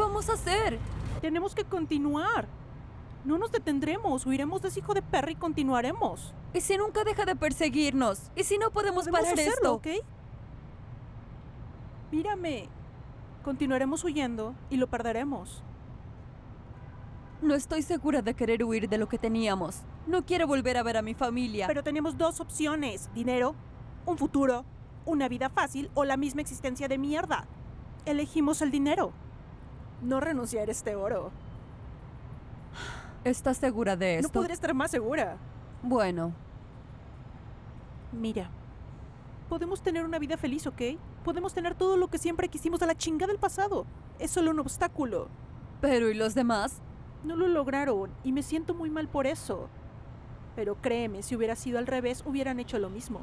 vamos a hacer? Tenemos que continuar. No nos detendremos, huiremos de ese hijo de perra y continuaremos. ¿Y si nunca deja de perseguirnos? ¿Y si no podemos parar hacerlo, esto? ¿ok? Mírame. Continuaremos huyendo y lo perderemos. No estoy segura de querer huir de lo que teníamos. No quiero volver a ver a mi familia. Pero tenemos dos opciones. Dinero, un futuro, una vida fácil o la misma existencia de mierda. Elegimos el dinero. No renunciar a este oro. ¿Estás segura de esto? No podré estar más segura. Bueno. Mira, podemos tener una vida feliz, ¿ok? Podemos tener todo lo que siempre quisimos. A la chingada del pasado. Es solo un obstáculo. ¿Pero y los demás? No lo lograron y me siento muy mal por eso. Pero créeme, si hubiera sido al revés, hubieran hecho lo mismo.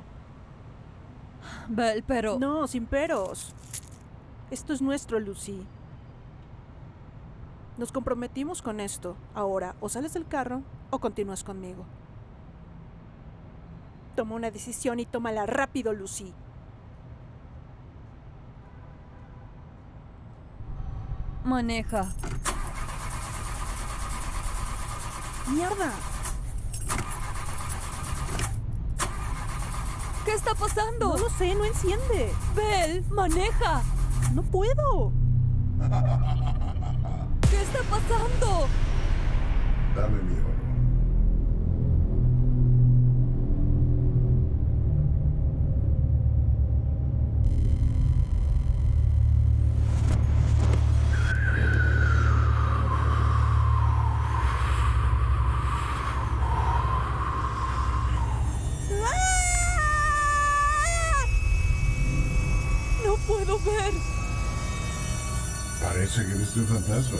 Belle, pero... No, sin peros. Esto es nuestro, Lucy. Nos comprometimos con esto. Ahora, o sales del carro o continúas conmigo. Toma una decisión y tómala rápido, Lucy. Maneja. ¡Mierda! ¿Qué está pasando? No lo sé, no enciende. Belle, maneja. No puedo. ¿Qué está pasando? Dame mi oro. No puedo ver. Parece que viste un fantasma.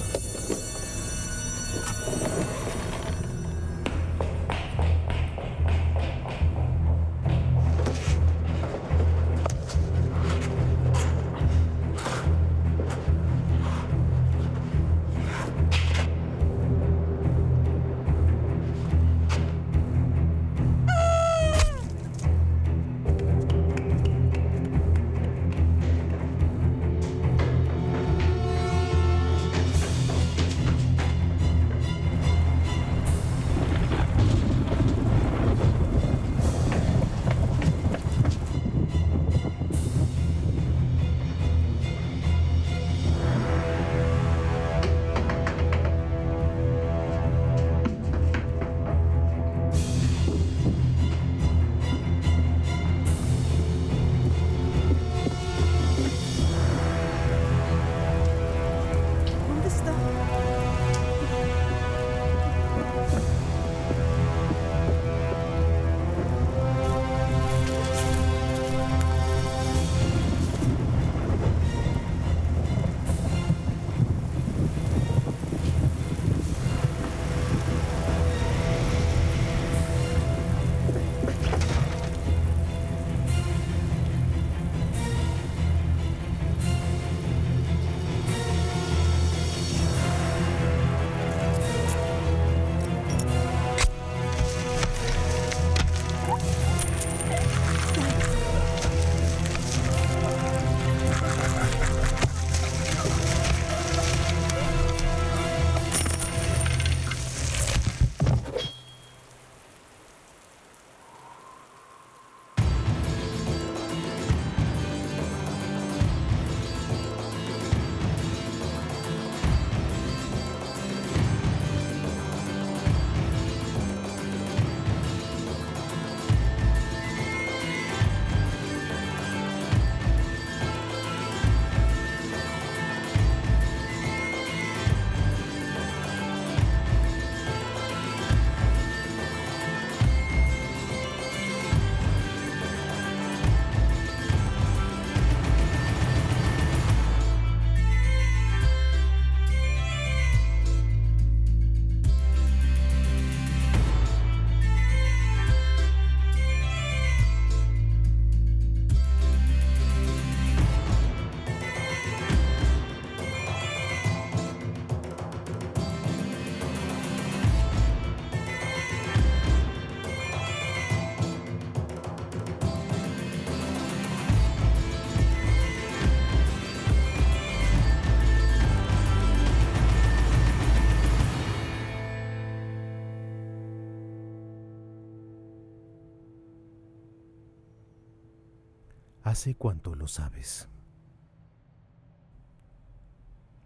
¿Hace cuánto lo sabes?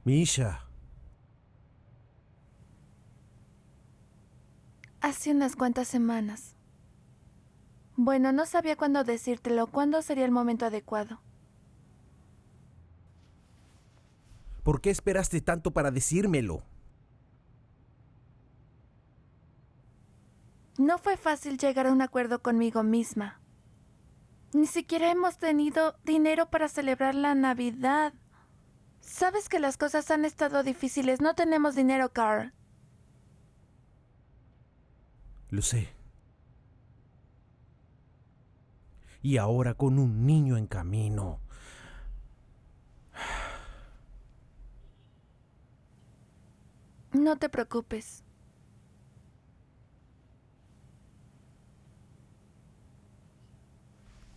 Misha. Hace unas cuantas semanas. Bueno, no sabía cuándo decírtelo, cuándo sería el momento adecuado. ¿Por qué esperaste tanto para decírmelo? No fue fácil llegar a un acuerdo conmigo misma. Ni siquiera hemos tenido dinero para celebrar la Navidad. Sabes que las cosas han estado difíciles. No tenemos dinero, Carl. Lo sé. Y ahora con un niño en camino. No te preocupes.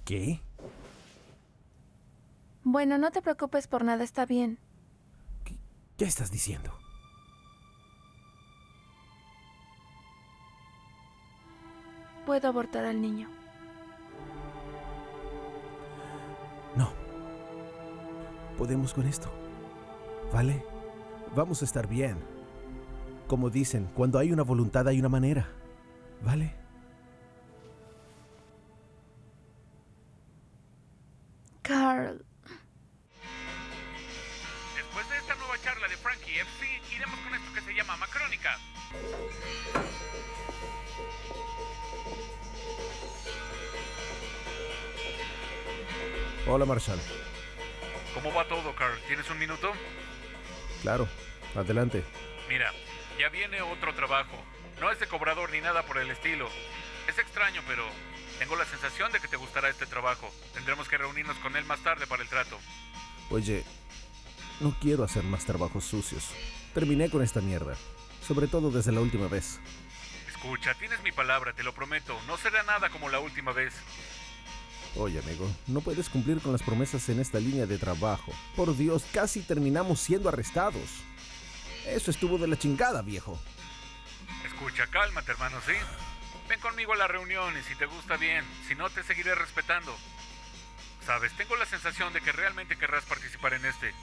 ¿Qué? Bueno, no te preocupes por nada, está bien. ¿Qué estás diciendo? Puedo abortar al niño. No. Podemos con esto. ¿Vale? Vamos a estar bien. Como dicen, cuando hay una voluntad hay una manera. ¿Vale? Carl. Después de esta nueva charla de Frankie FC, iremos con esto que se llama Macrónica. Hola, Marshall. ¿Cómo va todo, Carl? ¿Tienes un minuto? Claro, adelante. Mira, ya viene otro trabajo. No es de cobrador ni nada por el estilo. Es extraño, pero tengo la sensación de que te gustará este trabajo. Tendremos que reunirnos con él más tarde para el trato. Oye, no quiero hacer más trabajos sucios. Terminé con esta mierda. Sobre todo desde la última vez. Escucha, tienes mi palabra, te lo prometo. No será nada como la última vez. Oye, amigo, no puedes cumplir con las promesas en esta línea de trabajo. Por Dios, casi terminamos siendo arrestados. Eso estuvo de la chingada, viejo. Escucha, cálmate, hermano, ¿sí? Ven conmigo a la reunión y si te gusta bien, si no te seguiré respetando. Sabes, tengo la sensación de que realmente querrás participar en este.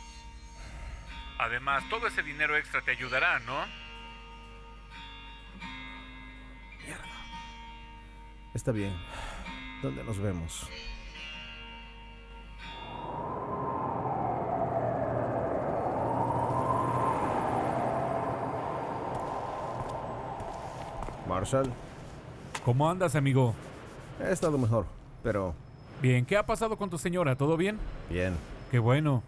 Además, todo ese dinero extra te ayudará, ¿no? Mierda. Está bien. ¿Dónde nos vemos? Marshall, ¿Cómo andas, amigo? he estado mejor, pero Bien, ¿qué ha pasado con tu señora? ¿Todo bien? bien. Qué bueno.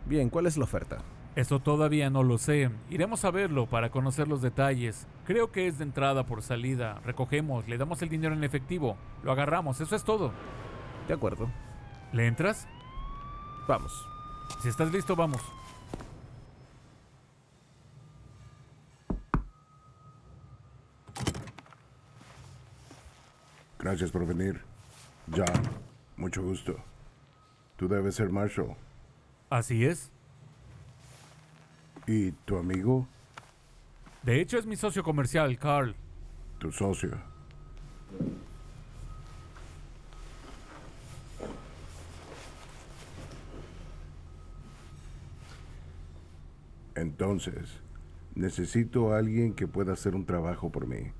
Bien, ¿cuál es la oferta? Eso todavía no lo sé. Iremos a verlo para conocer los detalles. Creo que es de entrada por salida. Recogemos, le damos el dinero en efectivo. Lo agarramos, eso es todo. De acuerdo. ¿Le entras? Vamos. Si estás listo, vamos. Gracias por venir. John, mucho gusto. Tú debes ser Marshall. Así es. ¿Y tu amigo? De hecho, es mi socio comercial, Carl. Tu socio. Entonces, necesito a alguien que pueda hacer un trabajo por mí.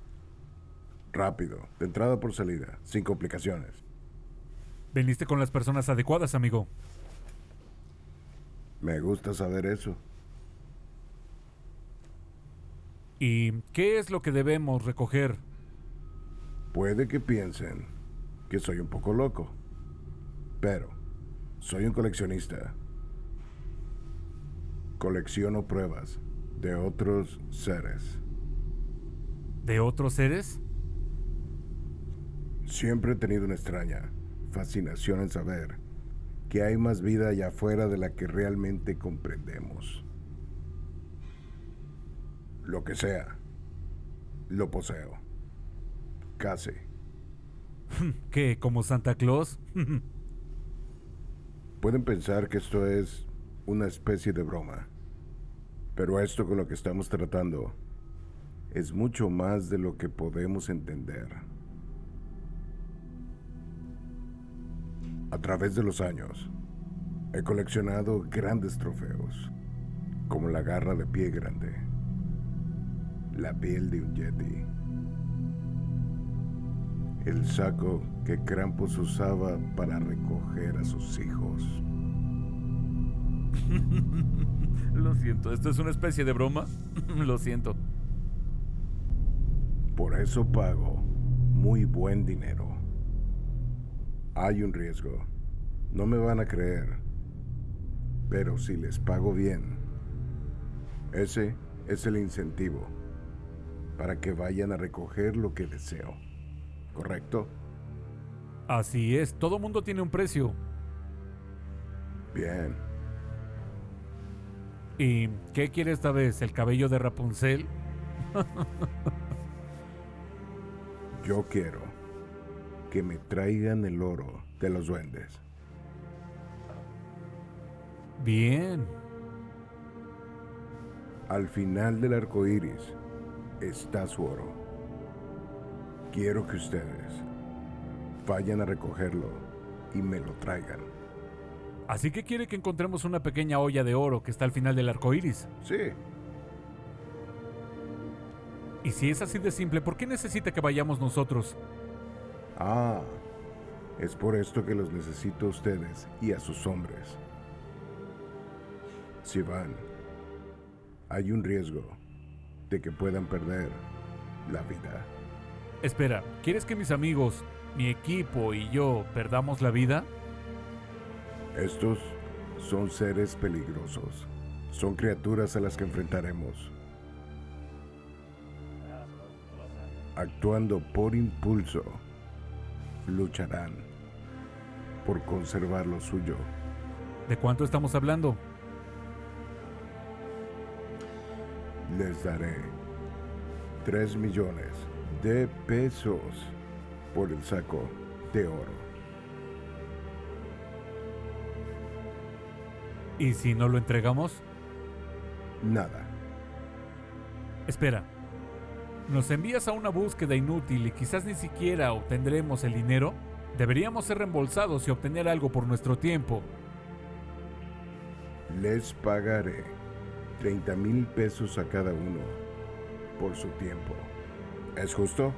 Rápido, de entrada por salida, sin complicaciones. Veniste con las personas adecuadas, amigo. Me gusta saber eso. ¿Y qué es lo que debemos recoger? Puede que piensen que soy un poco loco, pero soy un coleccionista. Colecciono pruebas de otros seres. ¿De otros seres? Siempre he tenido una extraña fascinación en saber que hay más vida allá afuera de la que realmente comprendemos. Lo que sea, lo poseo. Casi. ¿Qué? ¿Como Santa Claus? Pueden pensar que esto es una especie de broma, pero esto con lo que estamos tratando es mucho más de lo que podemos entender. A través de los años, he coleccionado grandes trofeos, como la garra de pie grande, la piel de un yeti, el saco que Krampus usaba para recoger a sus hijos. Lo siento, ¿esto es una especie de broma? Lo siento. Por eso pago muy buen dinero. Hay un riesgo. No me van a creer. Pero si les pago bien, ese es el incentivo para que vayan a recoger lo que deseo. ¿Correcto? Así es, todo mundo tiene un precio. Bien. ¿Y qué quiere esta vez? ¿El cabello de Rapunzel? Yo quiero que me traigan el oro de los duendes. Bien. Al final del arco iris está su oro. Quiero que ustedes vayan a recogerlo y me lo traigan. Así que quiere que encontremos una pequeña olla de oro que está al final del arco iris. Sí, Y si es así de simple, ¿por qué necesita que vayamos nosotros? es por esto que los necesito a ustedes y a sus hombres. Si van, hay un riesgo de que puedan perder la vida. Espera, ¿quieres que mis amigos, mi equipo y yo perdamos la vida? Estos son seres peligrosos. Son criaturas a las que enfrentaremos. Actuando por impulso, lucharán por conservar lo suyo. ¿De cuánto estamos hablando? Les daré 3 millones de pesos por el saco de oro. ¿Y si no lo entregamos? Nada. Espera. ¿Nos envías a una búsqueda inútil y quizás ni siquiera obtendremos el dinero? Deberíamos ser reembolsados y obtener algo por nuestro tiempo. Les pagaré 30,000 pesos a cada uno por su tiempo. ¿Es justo?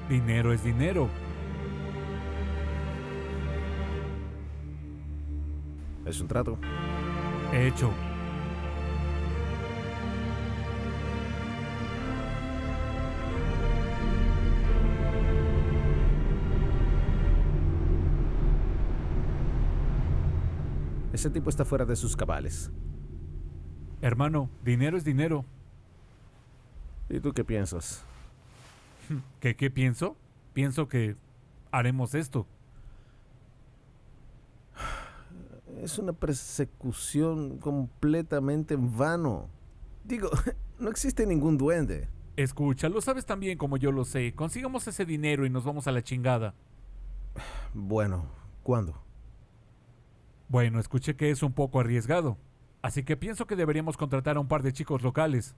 Dinero es dinero. Es un trato. Hecho. Ese tipo está fuera de sus cabales. Hermano, dinero es dinero. ¿Y tú qué piensas? ¿Qué pienso? Pienso que haremos esto. Es una persecución completamente en vano. Digo, no existe ningún duende. Escucha, lo sabes tan bien como yo lo sé. Consigamos ese dinero y nos vamos a la chingada. Bueno, ¿cuándo? Bueno, escuché que es un poco arriesgado. Así que pienso que deberíamos contratar a un par de chicos locales.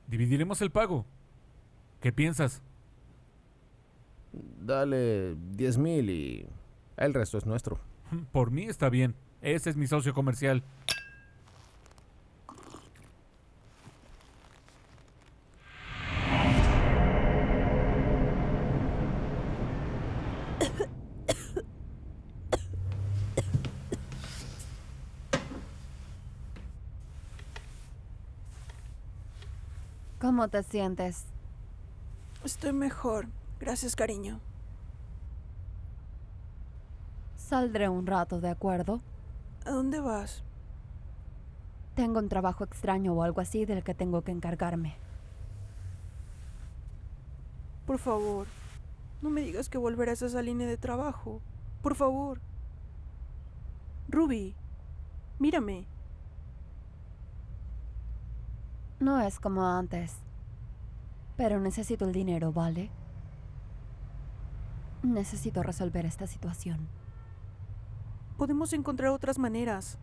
Dividiremos el pago. ¿Qué piensas? Dale 10,000 y el resto es nuestro. Por mí está bien. Ese es mi socio comercial. ¿Cómo te sientes? Estoy mejor. Gracias, cariño. Saldré un rato, ¿de acuerdo? ¿A dónde vas? Tengo un trabajo extraño o algo así del que tengo que encargarme. Por favor, no me digas que volverás a esa línea de trabajo. Por favor. Ruby, mírame. No es como antes. Pero necesito el dinero, ¿vale? Necesito resolver esta situación. Podemos encontrar otras maneras.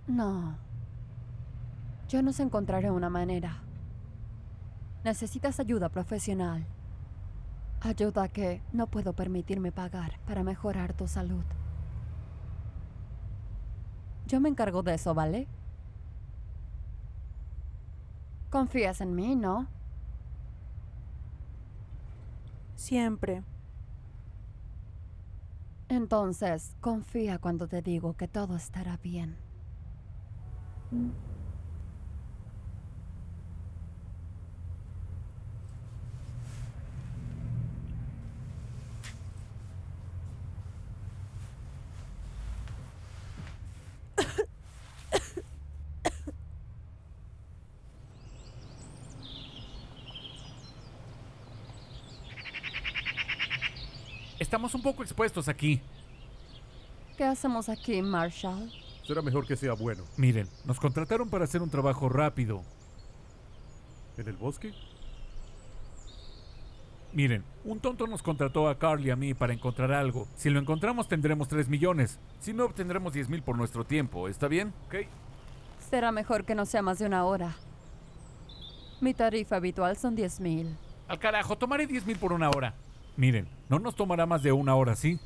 No. Yo nos encontraré una manera. Necesitas ayuda profesional. Ayuda que no puedo permitirme pagar para mejorar tu salud. Yo me encargo de eso, ¿vale? Confías en mí, ¿no? Siempre. Entonces, confía cuando te digo que todo estará bien. Estamos un poco expuestos aquí. ¿Qué hacemos aquí, Marshall? Será mejor que sea bueno. Miren, nos contrataron para hacer un trabajo rápido. ¿En el bosque? Miren, un tonto nos contrató a Carl y a mí para encontrar algo. Si lo encontramos tendremos 3 millones. Si no, obtendremos 10,000 por nuestro tiempo. ¿Está bien? ¿Ok? Será mejor que no sea más de una hora. Mi tarifa habitual son 10,000. Al carajo, tomaré 10,000 por una hora. Miren, no nos tomará más de una hora, ¿sí?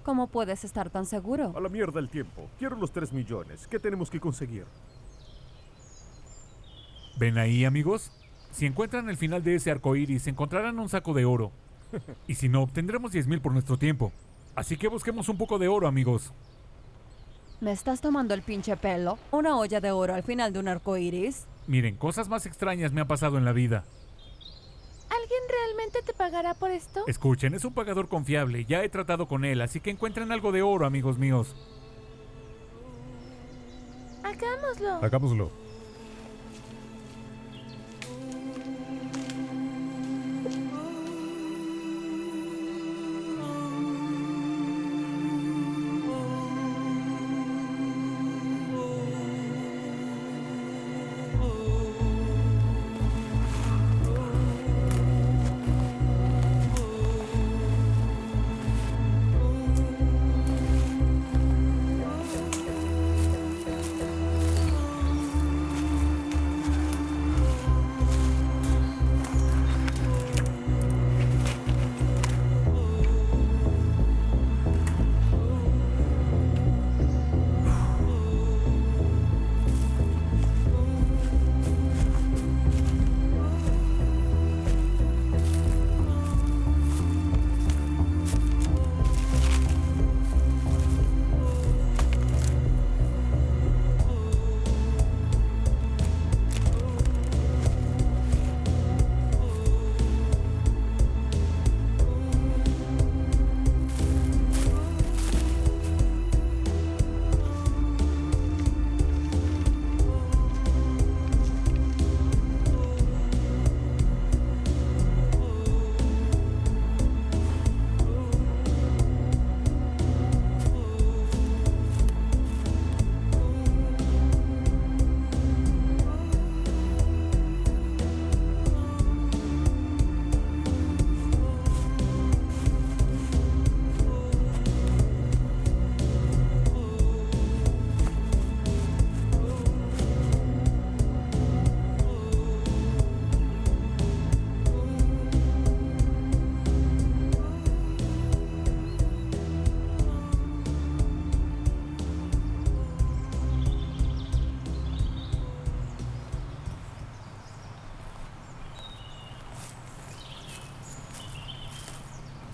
¿Cómo puedes estar tan seguro? A la mierda el tiempo. Quiero los 3 millones. ¿Qué tenemos que conseguir? ¿Ven ahí, amigos? Si encuentran el final de ese arco iris, encontrarán un saco de oro. Y si no, obtendremos 10,000 por nuestro tiempo. Así que busquemos un poco de oro, amigos. ¿Me estás tomando el pinche pelo? ¿Una olla de oro al final de un arco iris? Miren, cosas más extrañas me han pasado en la vida. ¿Alguien realmente te pagará por esto? Escuchen, es un pagador confiable. Ya he tratado con él, así que encuentren algo de oro, amigos míos. Hagámoslo. Hagámoslo.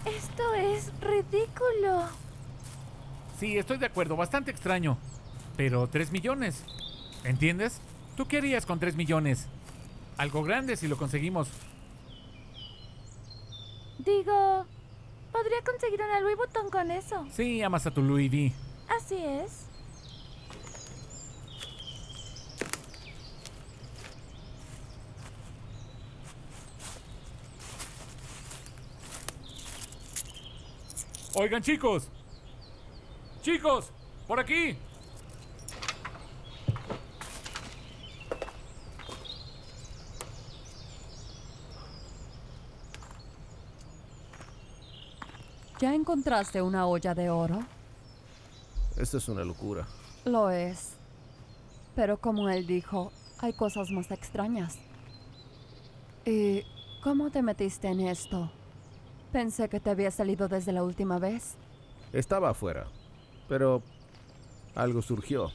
Esto es ridículo. Sí, estoy de acuerdo, bastante extraño. Pero 3 millones. ¿Entiendes? ¿Tú qué harías con 3 millones? Algo grande si lo conseguimos. Digo, podría conseguir una Louis Vuitton con eso. Sí, amas a tu Louis V. Así es. Oigan, chicos. Chicos, por aquí. ¿Ya encontraste una olla de oro? Esto es una locura. Lo es. Pero como él dijo, hay cosas más extrañas. Y ¿Cómo te metiste en esto? Pensé que te había salido desde la última vez. Estaba afuera, pero algo surgió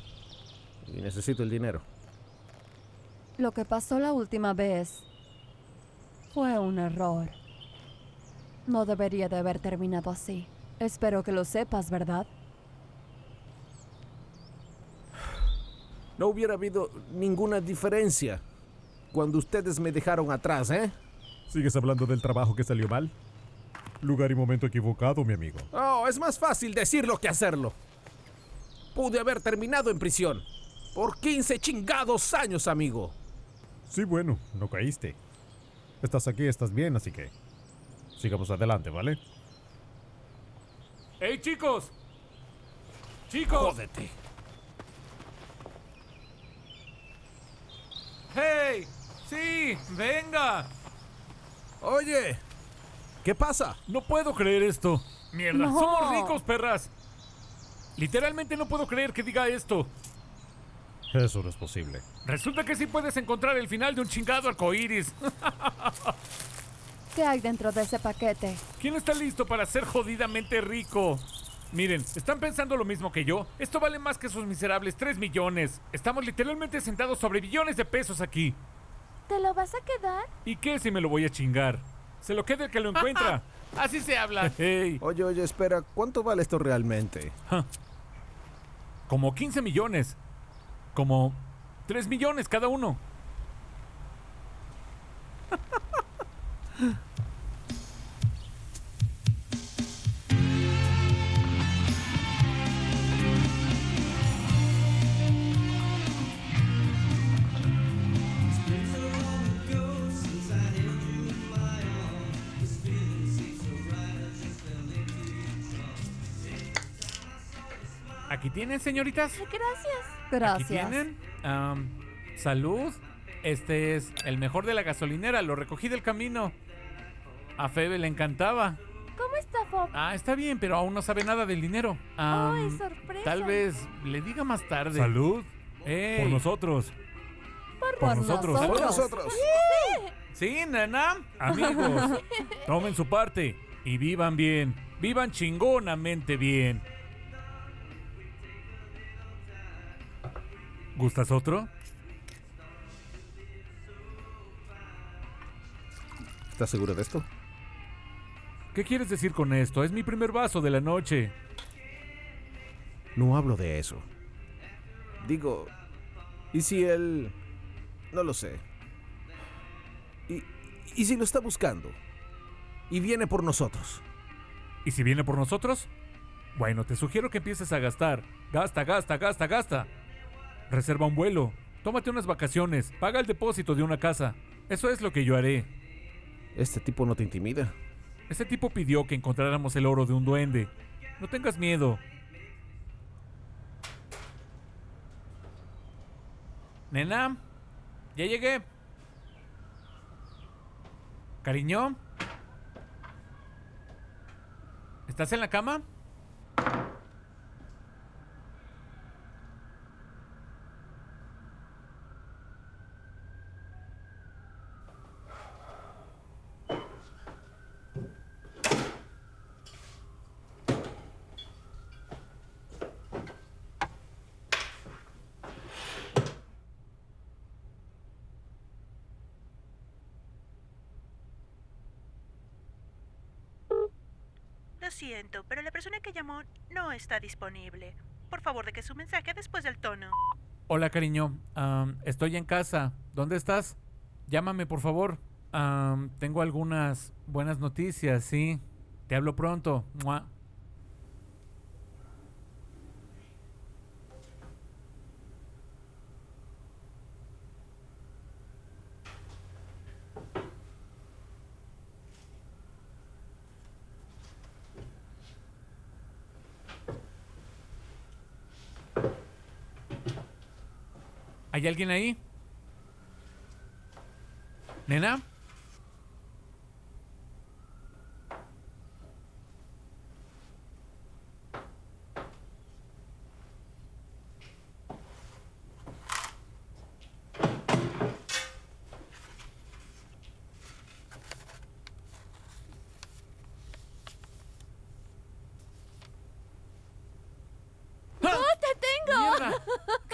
y necesito el dinero. Lo que pasó la última vez fue un error. No debería de haber terminado así. Espero que lo sepas, ¿verdad? No hubiera habido ninguna diferencia cuando ustedes me dejaron atrás, ¿eh? ¿Sigues hablando del trabajo que salió mal? Lugar y momento equivocado, mi amigo. Oh, es más fácil decirlo que hacerlo. Pude haber terminado en prisión por 15 chingados años, amigo. Sí, bueno, no caíste. Estás aquí, estás bien, así que sigamos adelante, ¿vale? ¡Hey, chicos! ¡Chicos! Jódete. ¡Hey! ¡Sí! ¡Venga! Oye, ¿qué pasa? No puedo creer esto. ¡Mierda! No. ¡Somos ricos, perras! Literalmente no puedo creer que diga esto. Eso no es posible. Resulta que sí puedes encontrar el final de un chingado arcoíris. ¿Qué hay dentro de ese paquete? ¿Quién está listo para ser jodidamente rico? Miren, ¿están pensando lo mismo que yo? Esto vale más que sus miserables 3 millones. Estamos literalmente sentados sobre billones de pesos aquí. ¿Te lo vas a quedar? ¿Y qué si me lo voy a chingar? Se lo queda el que lo encuentra. Así se habla. Hey, Oye, espera, ¿cuánto vale esto realmente? como 15 millones. Como 3 millones cada uno. Aquí tienen, señoritas. Gracias. Aquí Gracias. tienen. Salud. Este es el mejor de la gasolinera. Lo recogí del camino. A Febe le encantaba. ¿Cómo está, Bob? Ah, está bien, pero aún no sabe nada del dinero. Es sorpresa. Tal vez le diga más tarde. Salud Ey. por nosotros. Por nosotros. Por nosotros. Sí, nena. Amigos, tomen su parte y vivan bien. Vivan chingonamente bien. ¿Gustas otro? ¿Estás seguro de esto? ¿Qué quieres decir con esto? Es mi primer vaso de la noche. No hablo de eso. Digo, ¿y si él... no lo sé. ¿Y si lo está buscando? Y viene por nosotros. ¿Y si viene por nosotros? Bueno, te sugiero que empieces a gastar. Gasta, gasta, gasta, gasta. Reserva un vuelo. Tómate unas vacaciones. Paga el depósito de una casa. Eso es lo que yo haré. ¿Este tipo no te intimida? Ese tipo pidió que encontráramos el oro de un duende. No tengas miedo. Nena, ya llegué. Cariño, ¿estás en la cama? Lo siento, pero la persona que llamó no está disponible. Por favor, deje su mensaje después del tono. Hola, cariño. Estoy en casa. ¿Dónde estás? Llámame, por favor. Tengo algunas buenas noticias, sí. Te hablo pronto. ¡Mua! ¿Hay alguien ahí? ¿Nena?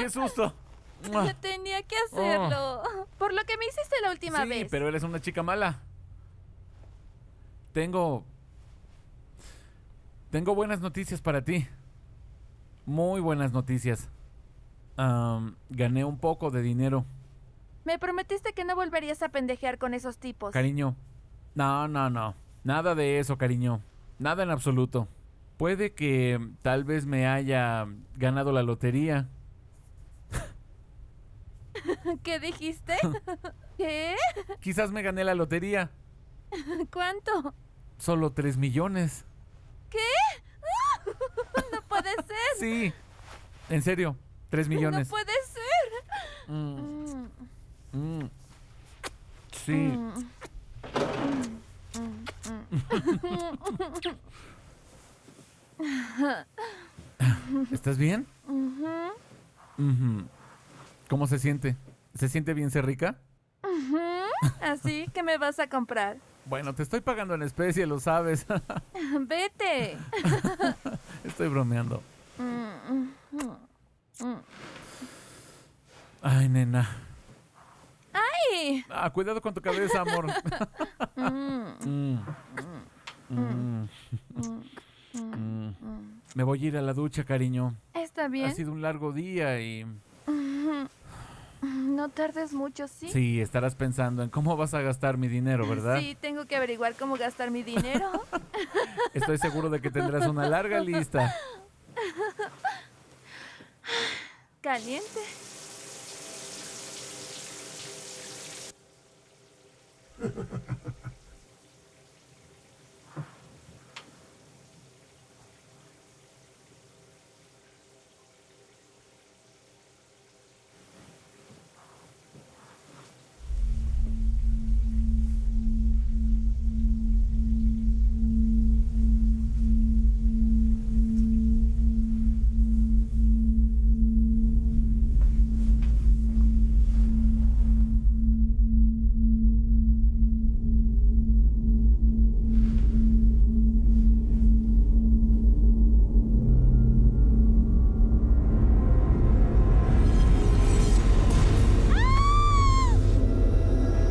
¡Qué susto! ¡Mua! Tenía que hacerlo. Por lo que me hiciste la última Sí, vez. pero eres una chica mala. Tengo buenas noticias para ti. Muy buenas noticias. Gané un poco de dinero. Me prometiste que no volverías a pendejear con esos tipos. Cariño. No. Nada de eso, cariño. Nada en absoluto. Puede que tal vez me haya ganado la lotería. ¿Qué dijiste? ¿Qué? Quizás me gané la lotería. ¿Cuánto? Solo 3 millones. ¿Qué? No puede ser. Sí. En serio. 3 millones. No puede ser. Sí. ¿Estás bien? Ujú. ¿Cómo se siente? ¿Se siente bien ser rica? Así que me vas a comprar. Bueno, te estoy pagando en especie, lo sabes. Vete. Estoy bromeando. Ay, nena. ¡Ay! Cuidado con tu cabeza, amor. Me voy a ir a la ducha, cariño. Está bien. Ha sido un largo día y... No tardes mucho, ¿sí? Sí, estarás pensando en cómo vas a gastar mi dinero, ¿verdad? Sí, tengo que averiguar cómo gastar mi dinero. Estoy seguro de que tendrás una larga lista. Caliente.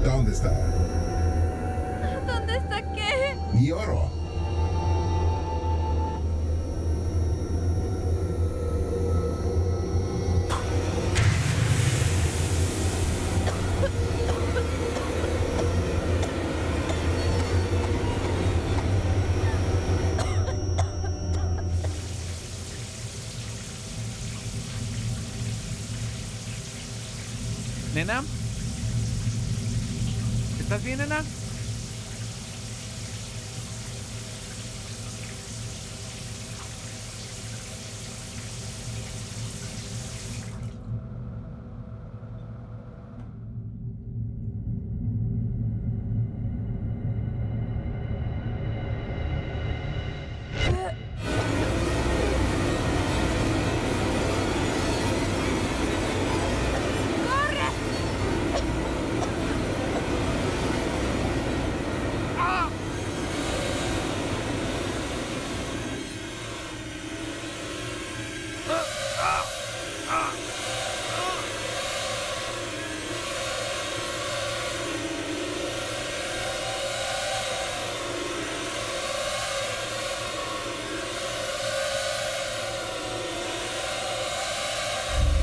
¿Dónde está? ¿Dónde está qué? Mi oro. ¿Nena? ¿Estás bien, nena?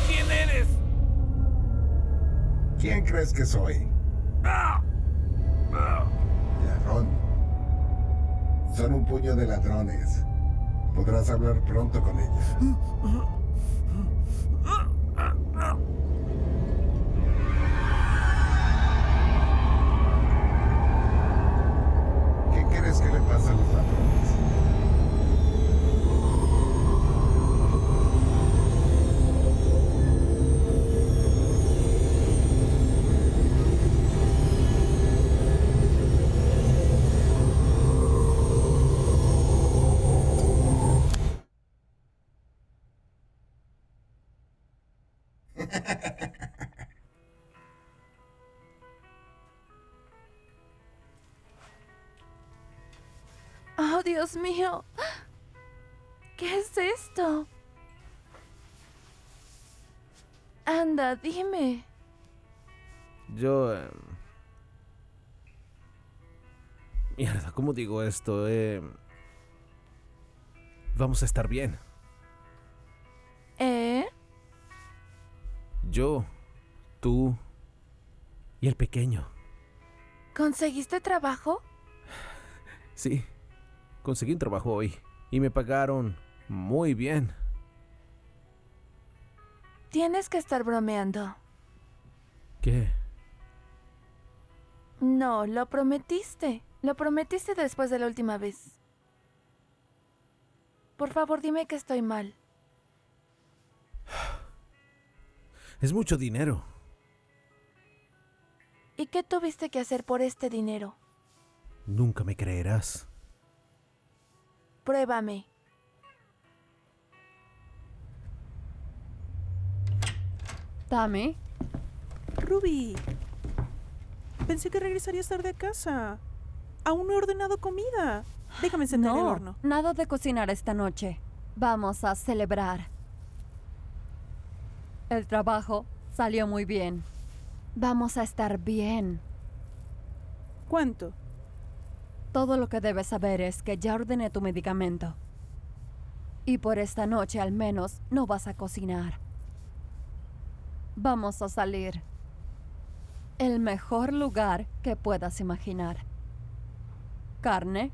¿Quién eres? ¿Quién crees que soy? Ladrón. Son un puño de ladrones. Podrás hablar pronto con ella. ¿Qué crees que le pasa a los ladrones? Oh, Dios mío. ¿Qué es esto? Anda, dime. Yo... Mierda, ¿cómo digo esto? Vamos a estar bien. Yo, tú y el pequeño. ¿Conseguiste trabajo? Sí, conseguí un trabajo hoy y me pagaron muy bien. Tienes que estar bromeando. ¿Qué? No, lo prometiste. Lo prometiste después de la última vez. Por favor, dime que estoy mal. Es mucho dinero. ¿Y qué tuviste que hacer por este dinero? Nunca me creerás. Pruébame. Tammy, Ruby, pensé que regresarías tarde a casa. Aún no he ordenado comida. Déjame encender el horno. nada de cocinar esta noche. Vamos a celebrar. El trabajo salió muy bien. Vamos a estar bien. ¿Cuánto? Todo lo que debes saber es que ya ordené tu medicamento. Y por esta noche al menos no vas a cocinar. Vamos a salir. El mejor lugar que puedas imaginar. Carne.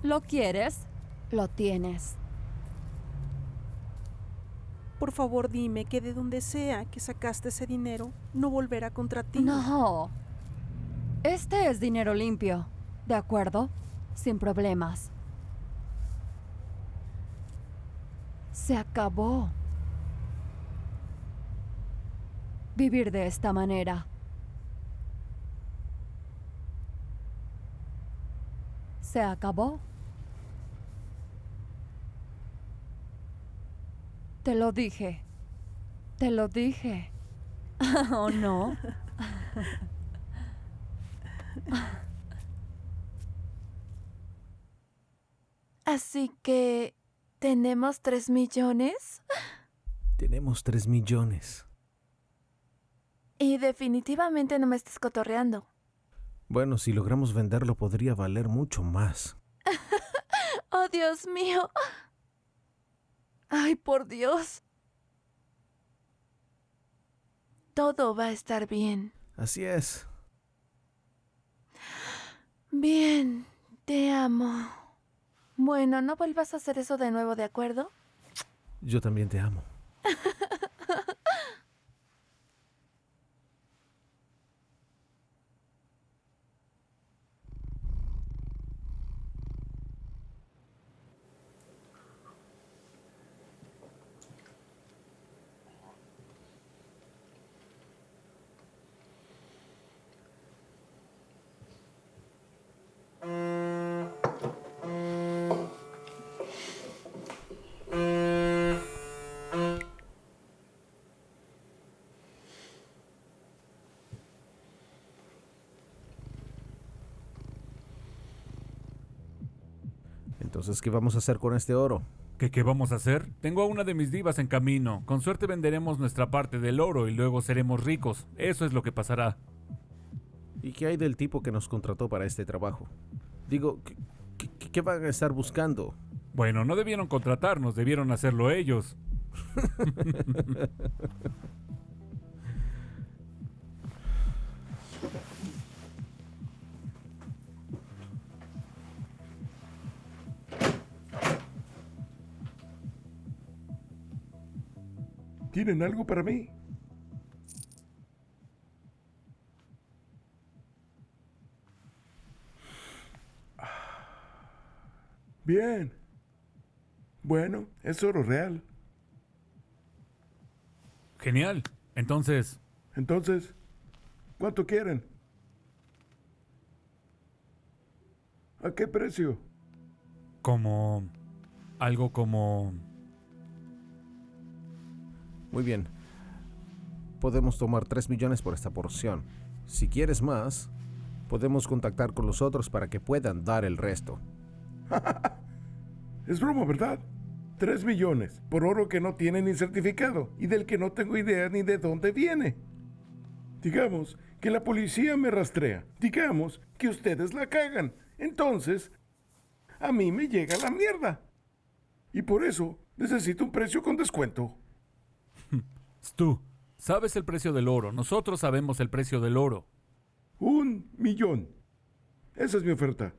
¿Lo quieres? Lo tienes. Por favor, dime que de donde sea que sacaste ese dinero, no volverá contra ti. No. Este es dinero limpio. ¿De acuerdo? Sin problemas. Se acabó. Vivir de esta manera. Se acabó. Te lo dije. Te lo dije. ¿O no? Así que... ¿tenemos 3 millones? Tenemos 3 millones. Y definitivamente no me estés cotorreando. Bueno, si logramos venderlo podría valer mucho más. ¡Oh, Dios mío! ¡Ay, por Dios! Todo va a estar bien. Así es. Bien, te amo. Bueno, no vuelvas a hacer eso de nuevo, ¿de acuerdo? Yo también te amo. Entonces, ¿qué vamos a hacer con este oro? ¿Qué vamos a hacer? Tengo a una de mis divas en camino. Con suerte venderemos nuestra parte del oro y luego seremos ricos. Eso es lo que pasará. ¿Y qué hay del tipo que nos contrató para este trabajo? Digo, ¿qué van a estar buscando? Bueno, no debieron contratarnos, debieron hacerlo ellos. ¿Tienen algo para mí? Bien. Bueno, es oro real. Genial. Entonces, Entonces, ¿cuánto quieren? ¿A qué precio? como... algo como... Muy bien. Podemos tomar 3 millones por esta porción. Si quieres más, podemos contactar con los otros para que puedan dar el resto. Es broma, ¿verdad? 3 millones por oro que no tiene ni certificado y del que no tengo idea ni de dónde viene. Digamos que la policía me rastrea. Digamos que ustedes la cagan. Entonces, a mí me llega la mierda. Y por eso necesito un precio con descuento. Stu, sabes el precio del oro. Nosotros sabemos el precio del oro. 1 millón. Esa es mi oferta.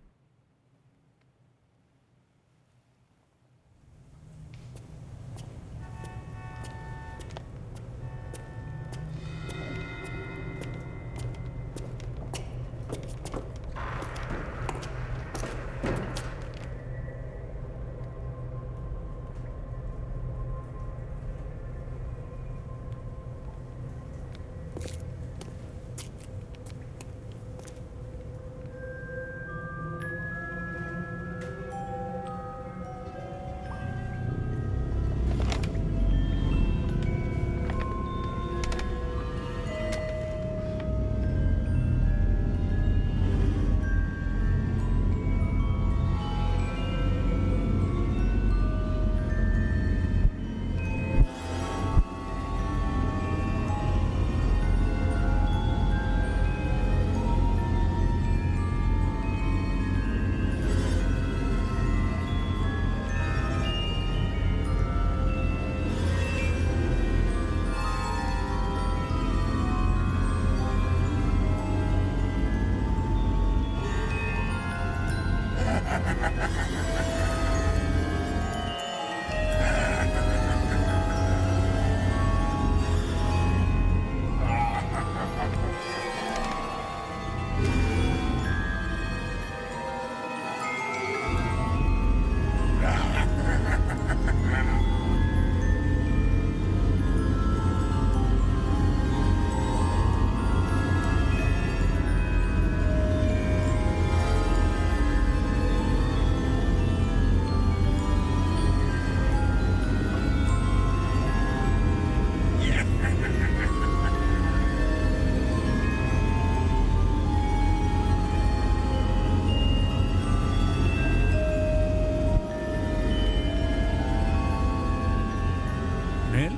¿Nell?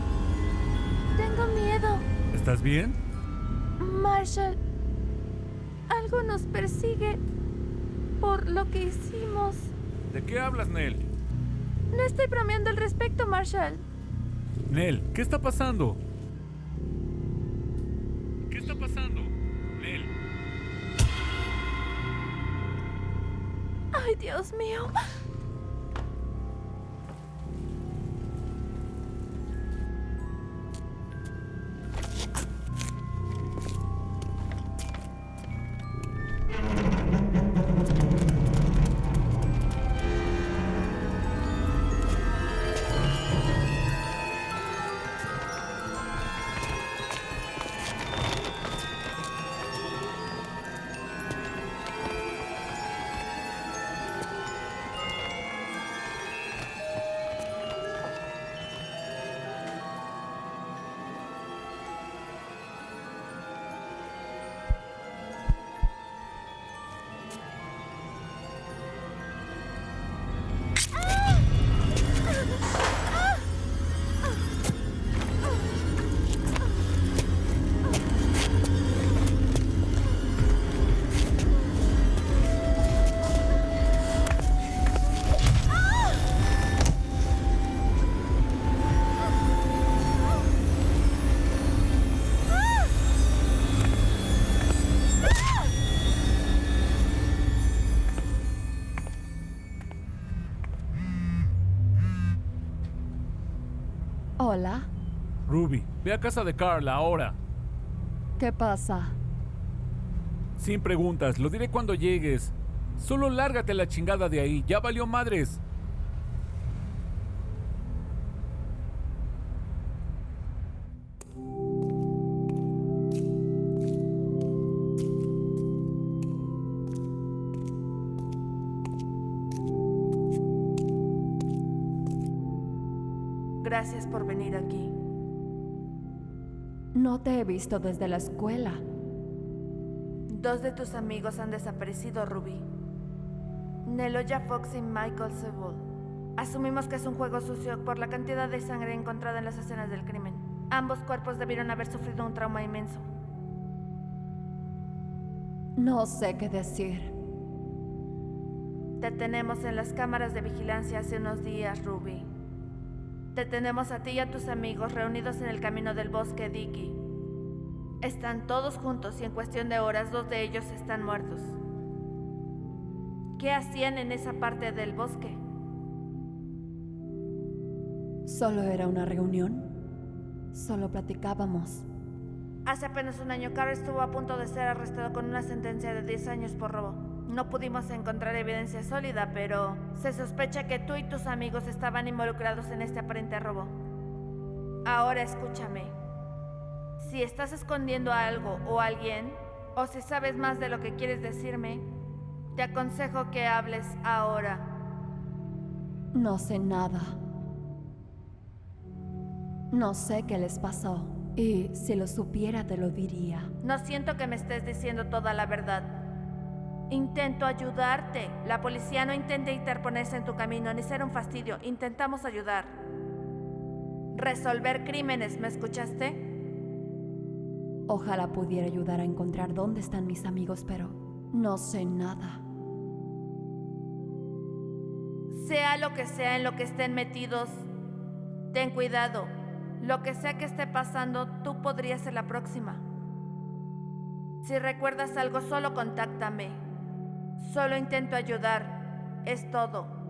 Tengo miedo. ¿Estás bien? Marshall, algo nos persigue por lo que hicimos. ¿De qué hablas, Nell? No estoy bromeando al respecto, Marshall. Nell, ¿qué está pasando? ¿Qué está pasando? Nell. Ay, Dios mío. Hola, Ruby, ve a casa de Carl ahora. ¿qué pasa? Sin preguntas, lo diré cuando llegues. Solo lárgate la chingada de ahí, ya valió madres. Gracias por venir aquí. No te he visto desde la escuela. 2 de tus amigos han desaparecido, Ruby. Neloya Fox y Michael Sewell. Asumimos que es un juego sucio por la cantidad de sangre encontrada en las escenas del crimen. Ambos cuerpos debieron haber sufrido un trauma inmenso. No sé qué decir. Te tenemos en las cámaras de vigilancia hace unos días, Ruby. Te tenemos a ti y a tus amigos reunidos en el camino del bosque Dicky. Están todos juntos y en cuestión de horas 2 de ellos están muertos. ¿Qué hacían en esa parte del bosque? Solo era una reunión. Solo platicábamos. Hace apenas un año, Carl estuvo a punto de ser arrestado con una sentencia de 10 años por robo. No pudimos encontrar evidencia sólida, pero se sospecha que tú y tus amigos estaban involucrados en este aparente robo. Ahora escúchame. Si estás escondiendo algo o alguien, o si sabes más de lo que quieres decirme, te aconsejo que hables ahora. No sé nada. No sé qué les pasó. Y si lo supiera, te lo diría. No siento que me estés diciendo toda la verdad. Intento ayudarte. La policía no intenta interponerse en tu camino ni ser un fastidio. Intentamos ayudar. Resolver crímenes, ¿me escuchaste? Ojalá pudiera ayudar a encontrar dónde están mis amigos, pero no sé nada. Sea lo que sea en lo que estén metidos, ten cuidado. Lo que sea que esté pasando, tú podrías ser la próxima. Si recuerdas algo, solo contáctame. Solo intento ayudar. Es todo.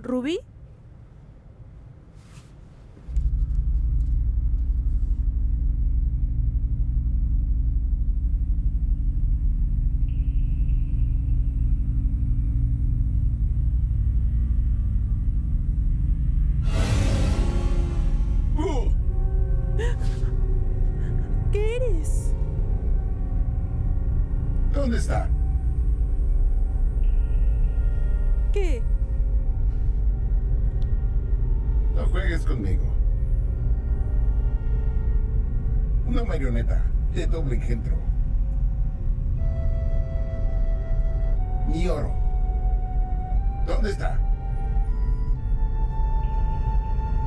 ¿Ruby? ¿Qué eres? ¿Dónde está? ¿Qué? No juegues conmigo. Una marioneta de doble engendro. Mi oro. ¿Dónde está?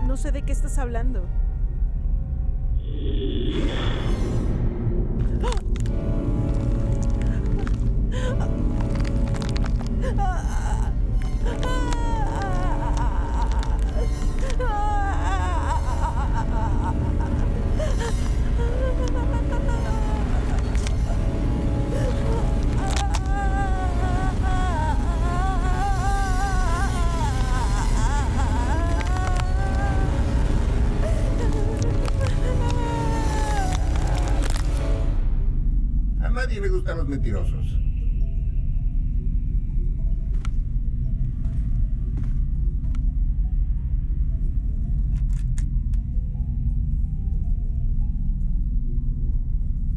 No sé de qué estás hablando. A nadie le gustan los mentirosos.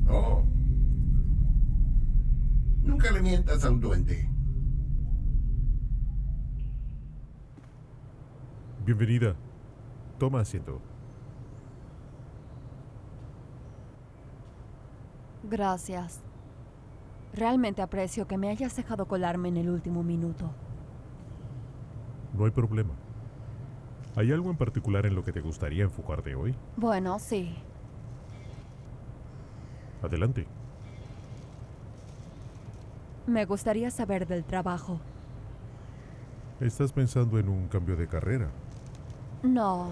Oh. Nunca le mientas a un duende. Bienvenida. Toma asiento. Gracias. Realmente aprecio que me hayas dejado colarme en el último minuto. No hay problema. ¿Hay algo en particular en lo que te gustaría enfocarte hoy? Bueno, sí. Adelante. Me gustaría saber del trabajo. ¿Estás pensando en un cambio de carrera? No,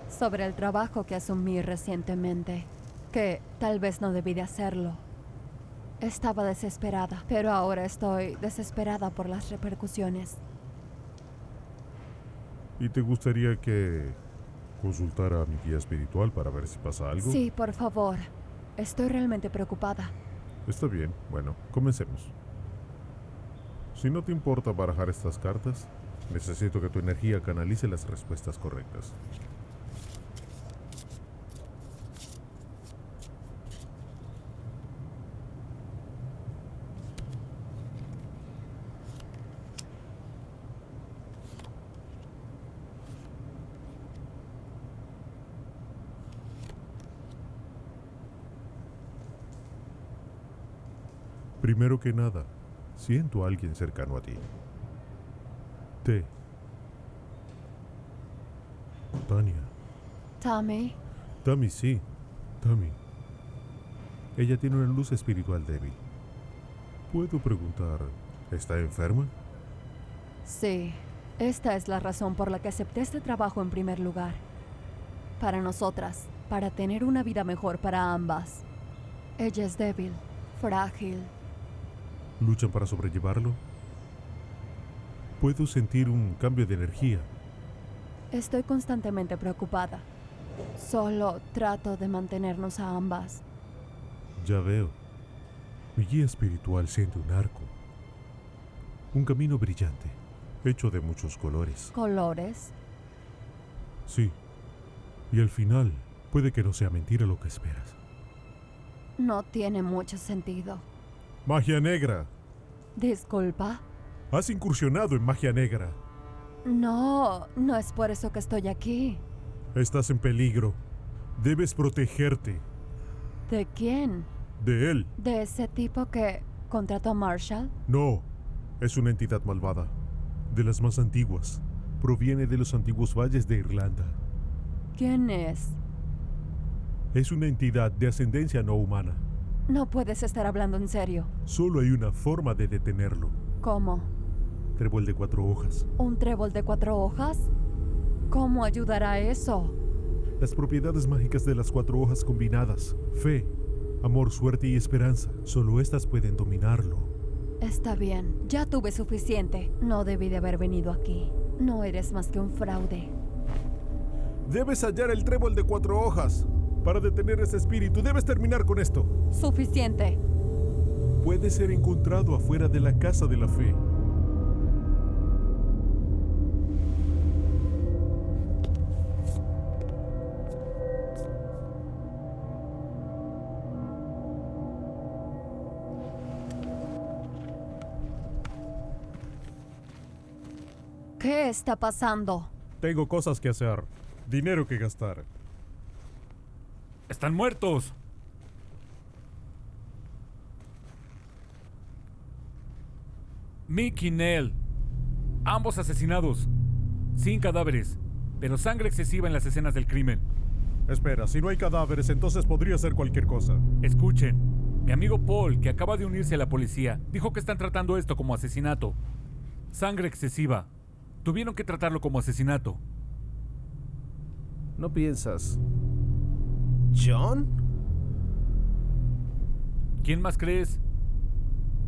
sobre el trabajo que asumí recientemente, que tal vez no debí de hacerlo. Estaba desesperada, pero ahora estoy desesperada por las repercusiones. ¿Y te gustaría que consultara a mi guía espiritual para ver si pasa algo? Sí, por favor. Estoy realmente preocupada. Está bien, bueno, comencemos. Si no te importa barajar estas cartas, necesito que tu energía canalice las respuestas correctas. Primero que nada, siento a alguien cercano a ti. T. Tania. Tommy, Tammy, sí. Tammy. Ella tiene una luz espiritual débil. ¿Puedo preguntar, ¿está enferma? sí. Esta es la razón por la que acepté este trabajo en primer lugar. Para nosotras, para tener una vida mejor para ambas. Ella es débil, frágil. ¿Luchan para sobrellevarlo? Puedo sentir un cambio de energía. Estoy constantemente preocupada. Solo trato de mantenernos a ambas. Ya veo. Mi guía espiritual siente un arco. Un camino brillante, hecho de muchos colores. ¿Colores? Sí. Y al final, puede que no sea mentira lo que esperas. No tiene mucho sentido. Magia negra. Disculpa. Has incursionado en magia negra. No, no es por eso que estoy aquí. Estás en peligro. Debes protegerte ¿De quién? de él. ¿De ese tipo que contrató a Marshall? No, es una entidad malvada. De las más antiguas. Proviene de los antiguos valles de Irlanda. ¿Quién es? Es una entidad de ascendencia no humana. No puedes estar hablando en serio. Solo hay una forma de detenerlo. ¿Cómo? Trébol de 4 hojas. ¿Un trébol de 4 hojas? ¿Cómo ayudará eso? Las propiedades mágicas de las 4 hojas combinadas. Fe, amor, suerte y esperanza. Solo estas pueden dominarlo. Está bien, ya tuve suficiente. No debí de haber venido aquí. No eres más que un fraude. Debes hallar el trébol de 4 hojas. Para detener ese espíritu, debes terminar con esto. Suficiente. Puede ser encontrado afuera de la casa de la fe. ¿Qué está pasando? Tengo cosas que hacer, dinero que gastar. ¡Están muertos! Mick y Nell. Ambos asesinados. Sin cadáveres, pero sangre excesiva en las escenas del crimen. Espera, si no hay cadáveres, entonces podría ser cualquier cosa. Escuchen, mi amigo Paul, que acaba de unirse a la policía, dijo que están tratando esto como asesinato. Sangre excesiva. Tuvieron que tratarlo como asesinato. ¿No piensas? ¿John? ¿Quién más crees?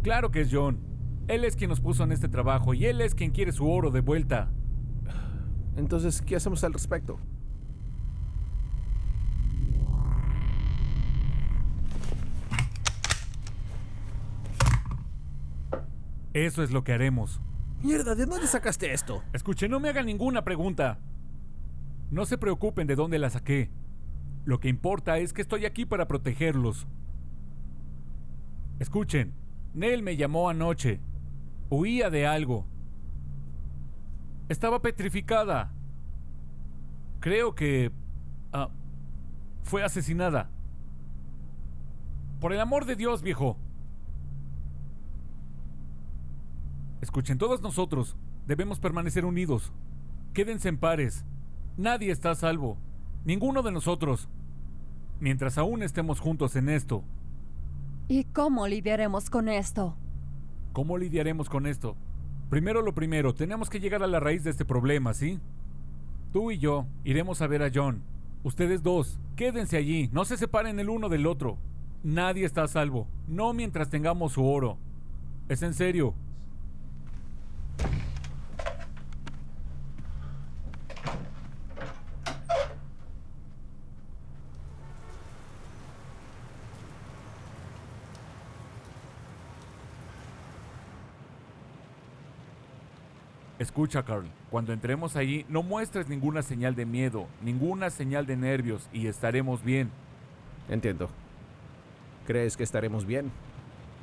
Claro que es John. Él es quien nos puso en este trabajo y él es quien quiere su oro de vuelta. Entonces, ¿qué hacemos al respecto? Eso es lo que haremos. Mierda, ¿de dónde sacaste esto? Escuchen, no me hagan ninguna pregunta. No se preocupen de dónde la saqué. Lo que importa es que estoy aquí para protegerlos. Escuchen, Nell me llamó anoche. Huía de algo. Estaba petrificada. Creo que... fue asesinada. Por el amor de Dios, viejo. Escuchen, todos nosotros debemos permanecer unidos. Quédense en pares. Nadie está a salvo. Ninguno de nosotros. Mientras aún estemos juntos en esto. ¿Y cómo lidiaremos con esto? ¿Cómo lidiaremos con esto? Primero lo primero, tenemos que llegar a la raíz de este problema, ¿sí? Tú y yo iremos a ver a John. Ustedes dos, quédense allí, no se separen el uno del otro. Nadie está a salvo, no mientras tengamos su oro. Es en serio. Escucha, Carl, cuando entremos allí, no muestres ninguna señal de miedo, ninguna señal de nervios y estaremos bien. Entiendo. ¿Crees que estaremos bien?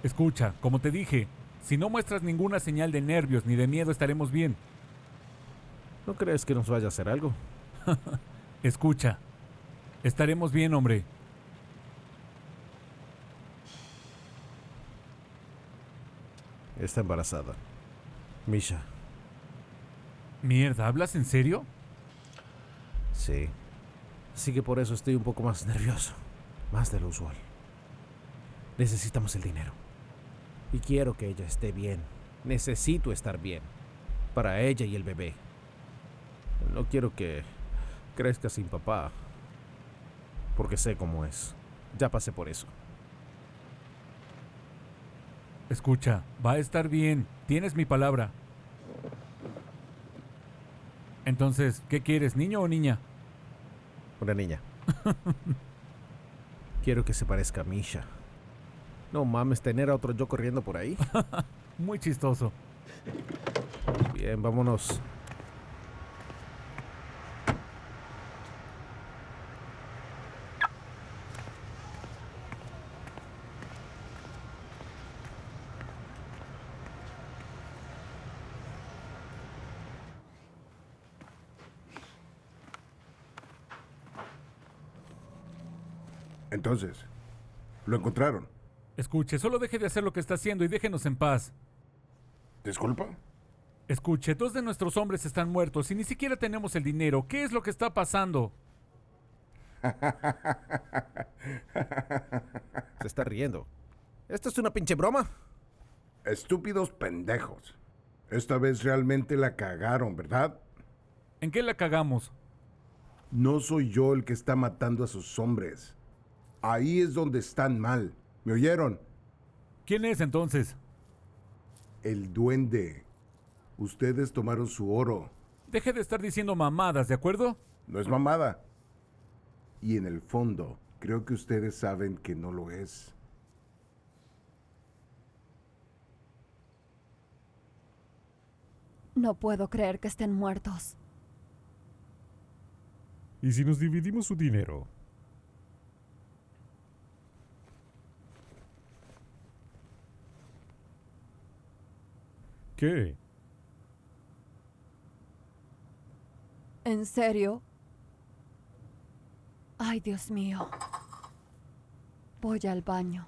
Escucha, como te dije, si no muestras ninguna señal de nervios ni de miedo, estaremos bien. ¿No crees que nos vaya a hacer algo? Escucha, estaremos bien, hombre. Está embarazada. Misha. Mierda, ¿hablas en serio? Sí. Así que por eso estoy un poco más nervioso. Más de lo usual. Necesitamos el dinero. Y quiero que ella esté bien. Necesito estar bien. Para ella y el bebé. No quiero que crezca sin papá. Porque sé cómo es. Ya pasé por eso. Escucha, va a estar bien. Tienes mi palabra. Entonces, ¿qué quieres, niño o niña? Una niña. Quiero que se parezca a Misha. No mames, tener a otro yo corriendo por ahí. Muy chistoso. Bien, vámonos. Entonces, ¿lo encontraron? Escuche, solo deje de hacer lo que está haciendo y déjenos en paz. ¿Disculpa? Escuche, 2 de nuestros hombres están muertos y ni siquiera tenemos el dinero. ¿Qué es lo que está pasando? Se está riendo. ¿Esto es una pinche broma? Estúpidos pendejos. Esta vez realmente la cagaron, ¿verdad? ¿En qué la cagamos? No soy yo el que está matando a sus hombres. Ahí es donde están mal. ¿Me oyeron? ¿Quién es entonces? El duende. Ustedes tomaron su oro. Deje de estar diciendo mamadas, ¿de acuerdo? No es mamada. Y en el fondo, creo que ustedes saben que no lo es. No puedo creer que estén muertos. ¿Y si nos dividimos su dinero? ¿Qué? ¿En serio? Ay, Dios mío. Voy al baño.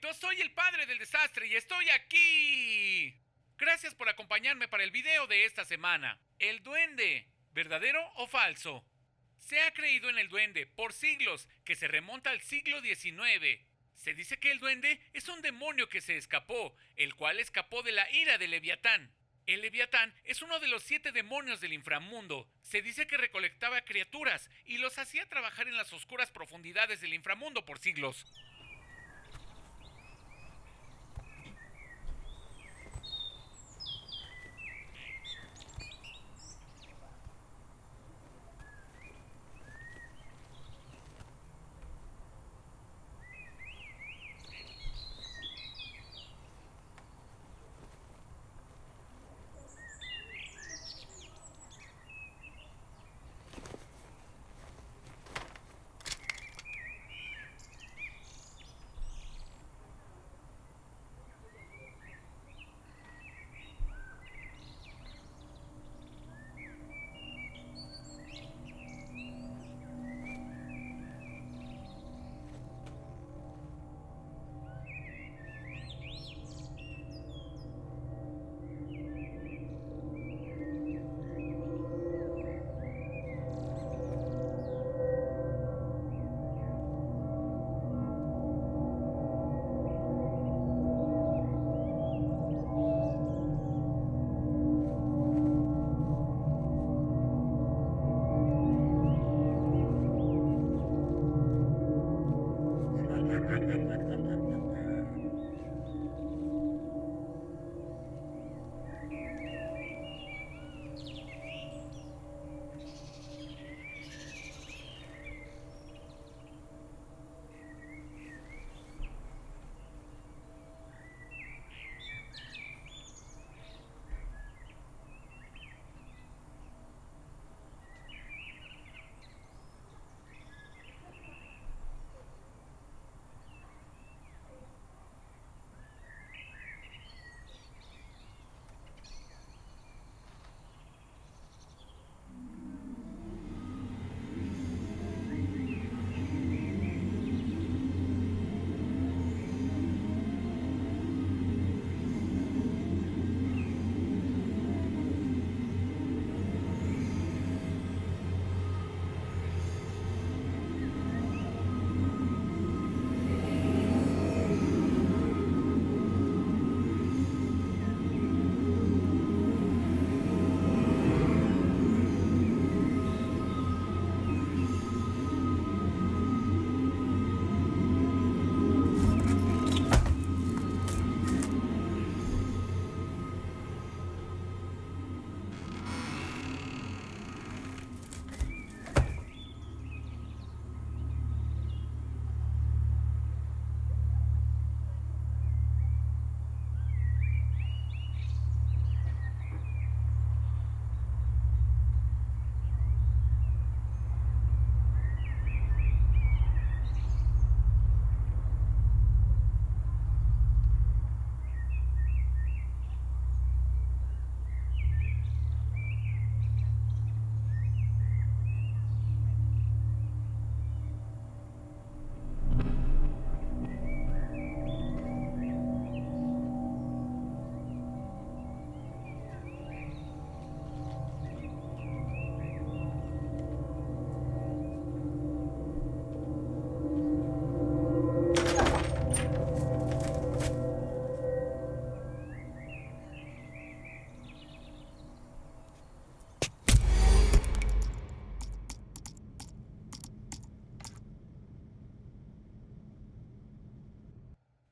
momento, soy el padre del desastre y estoy aquí. Gracias por acompañarme para el video de esta semana. El duende, ¿verdadero o falso? Se ha creído en el duende por siglos, que se remonta al siglo XIX. Se dice que el duende es un demonio que se escapó, el cual escapó de la ira de Leviatán. El Leviatán es uno de los 7 demonios del inframundo. Se dice que recolectaba criaturas y los hacía trabajar en las oscuras profundidades del inframundo por siglos.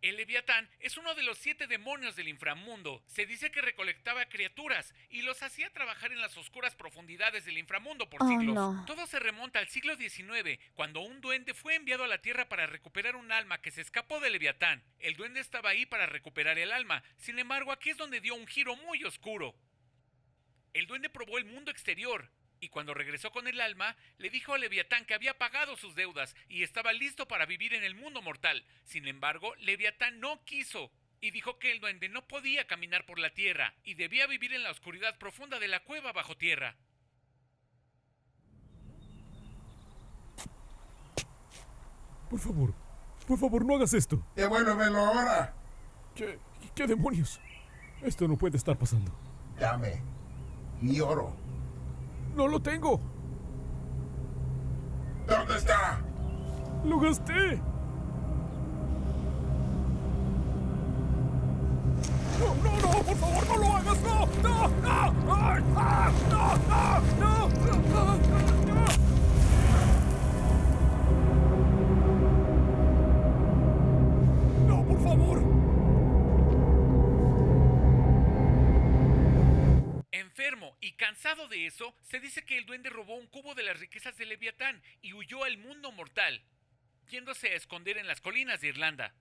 El Leviatán es uno de los 7 demonios del inframundo. Se dice que recolectaba criaturas y los hacía trabajar en las oscuras profundidades del inframundo por siglos. no. Todo se remonta al siglo XIX, cuando un duende fue enviado a la Tierra para recuperar un alma que se escapó del Leviatán. El duende estaba ahí para recuperar el alma. Sin embargo, aquí es donde dio un giro muy oscuro. El duende probó el mundo exterior, y cuando regresó con el alma, le dijo a Leviatán que había pagado sus deudas y estaba listo para vivir en el mundo mortal. Sin embargo, Leviatán no quiso y dijo que el duende no podía caminar por la tierra y debía vivir en la oscuridad profunda de la cueva bajo tierra. Por favor, Por favor, no hagas esto. Devuélvemelo ahora. ¿Qué demonios? Esto no puede estar pasando. Dame mi oro. ¡No lo tengo! ¿Dónde está? ¡Lo gasté! ¡No, no, no! ¡Por favor, no lo hagas! ¡No! ¡No! ¡No! ¡Ay! ¡Ah! ¡No! ¡No! ¡No! ¡No! ¡No, por favor! Enfermo y cansado de eso, se dice que el duende robó un cubo de las riquezas de Leviatán y huyó al mundo mortal, yéndose a esconder en las colinas de Irlanda.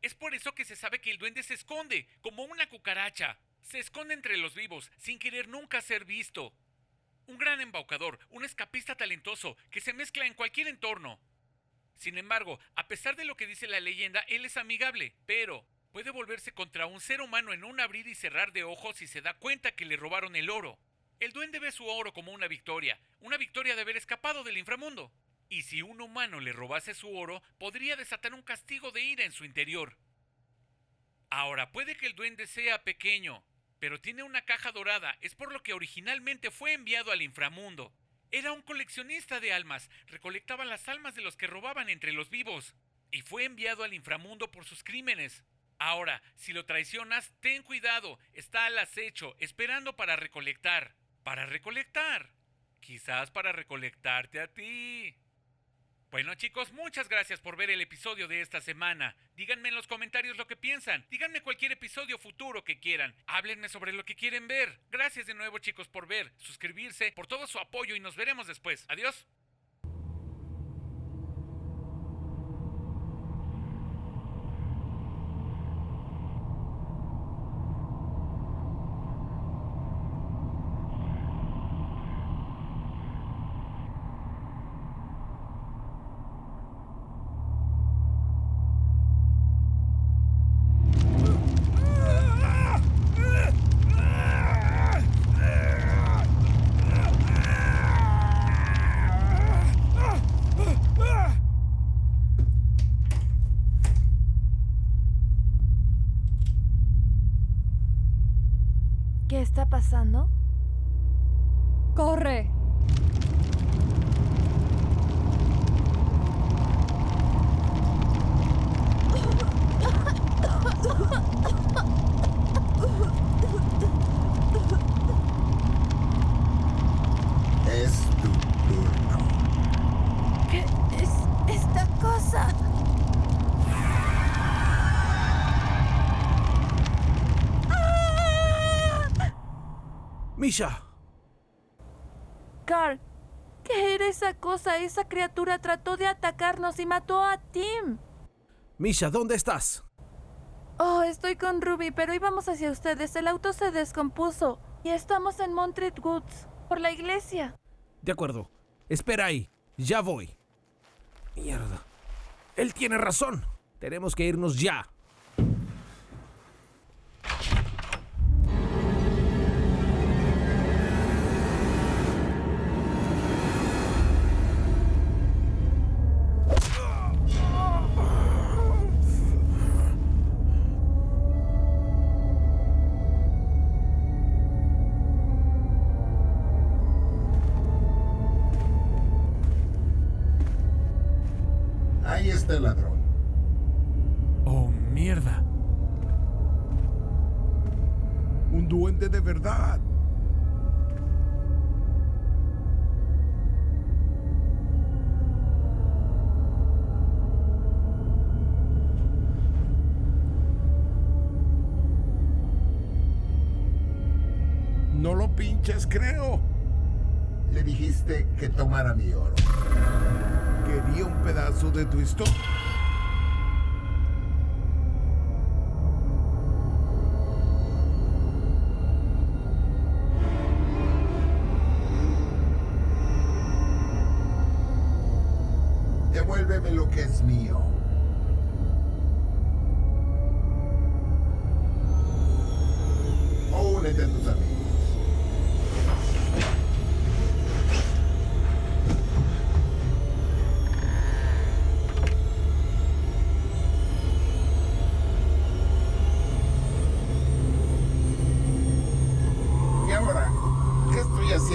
Es por eso que se sabe que el duende se esconde, como una cucaracha. Se esconde entre los vivos, sin querer nunca ser visto. Un gran embaucador, un escapista talentoso, que se mezcla en cualquier entorno. Sin embargo, a pesar de lo que dice la leyenda, él es amigable, pero puede volverse contra un ser humano en un abrir y cerrar de ojos si se da cuenta que le robaron el oro. El duende ve su oro como una victoria de haber escapado del inframundo. Y si un humano le robase su oro, podría desatar un castigo de ira en su interior. Ahora, puede que el duende sea pequeño, pero tiene una caja dorada, es por lo que originalmente fue enviado al inframundo. Era un coleccionista de almas, recolectaba las almas de los que robaban entre los vivos, y fue enviado al inframundo por sus crímenes. Ahora, si lo traicionas, ten cuidado, está al acecho, esperando para recolectar. ¿Para recolectar? Quizás para recolectarte a ti. Bueno, chicos, muchas gracias por ver el episodio de esta semana. Díganme en los comentarios lo que piensan. Díganme cualquier episodio futuro que quieran. Háblenme sobre lo que quieren ver. Gracias de nuevo, chicos, por ver, suscribirse, por todo su apoyo y nos veremos después. Adiós. ¿Qué está pasando? ¡Corre! Es tu turno. ¿Qué es esta cosa? ¡Misha! Carl, ¿qué era esa cosa? Esa criatura trató de atacarnos y mató a Tim. Misha, ¿dónde estás? Oh, estoy con Ruby, pero íbamos hacia ustedes. El auto se descompuso y estamos en Montreat Woods, por la iglesia. De acuerdo. Espera ahí. Ya voy. Mierda. Él tiene razón. Tenemos que irnos ya. Ahí está el ladrón. ¡Oh, mierda! Un duende de verdad. No lo pinches, creo. Le dijiste que tomara mi oro. Quería un pedazo de tu historia. Devuélveme lo que es mío. O únete a tus amigos.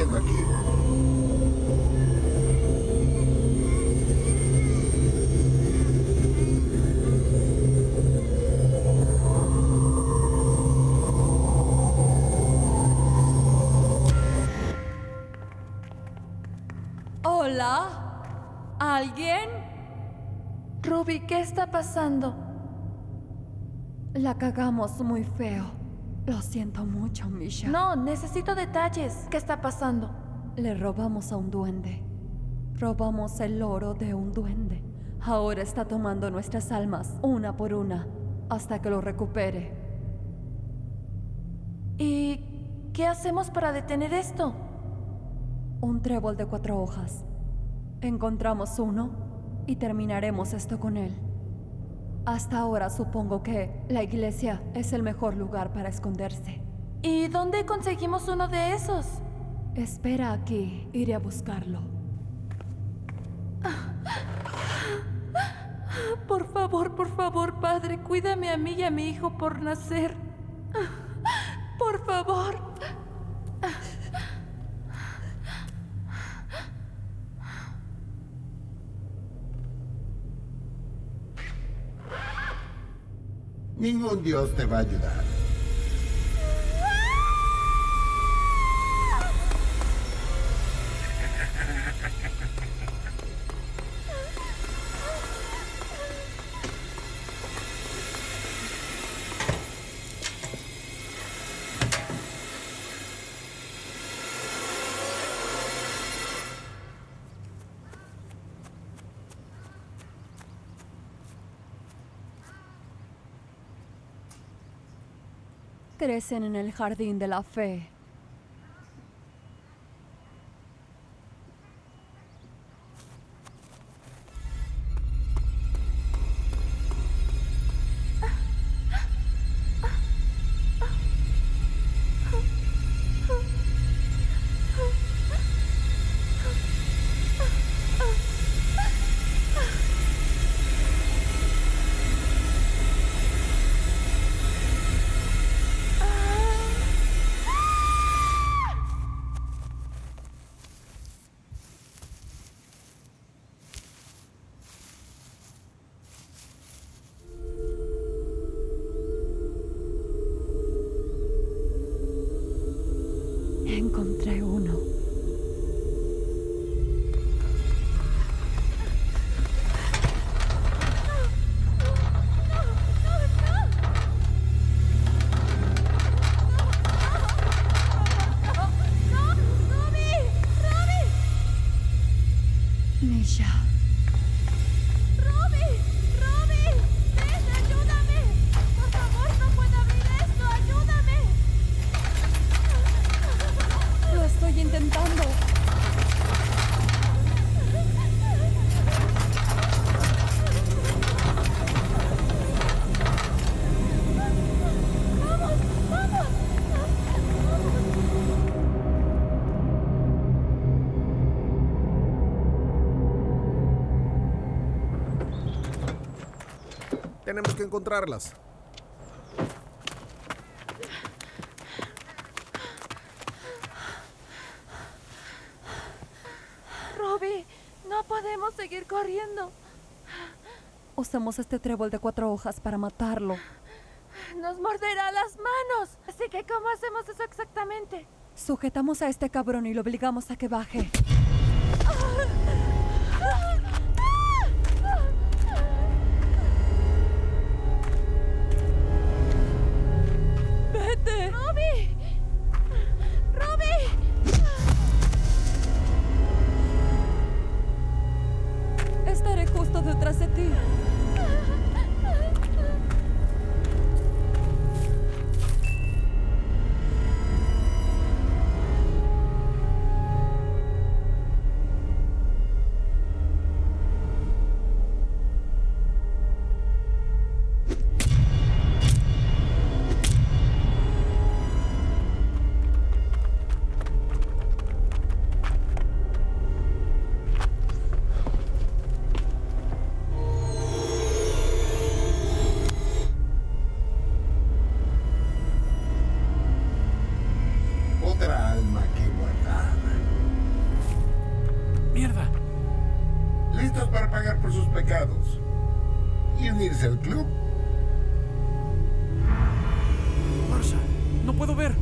haciendo aquí? ¿Hola? ¿Alguien? Ruby, ¿qué está pasando? La cagamos muy feo. Lo siento mucho, Misha. No, necesito detalles. ¿Qué está pasando? Le robamos a un duende. Robamos el oro de un duende. Ahora está tomando nuestras almas, una por una, hasta que lo recupere. ¿Y qué hacemos para detener esto? Un trébol de 4 hojas. Encontramos uno y terminaremos esto con él. Hasta ahora supongo que la iglesia es el mejor lugar para esconderse. ¿Y dónde conseguimos uno de esos? Espera aquí, iré a buscarlo. Por favor, Padre, cuídame a mí y a mi hijo por nacer. Por favor. Ningún dios te va a ayudar. Crecen en el jardín de la fe. Encontré uno. Misha. Estoy intentando. Tenemos que encontrarlas. Ruby, no podemos seguir corriendo. Usamos este trébol de 4 hojas para matarlo. Nos morderá las manos. Así que, ¿cómo hacemos eso exactamente? Sujetamos a este cabrón y lo obligamos a que baje. ¡Vete! ¡Ruby! ¡Ruby! Estaré justo detrás de ti. listos para pagar por sus pecados y unirse al club. Marshall, no puedo ver.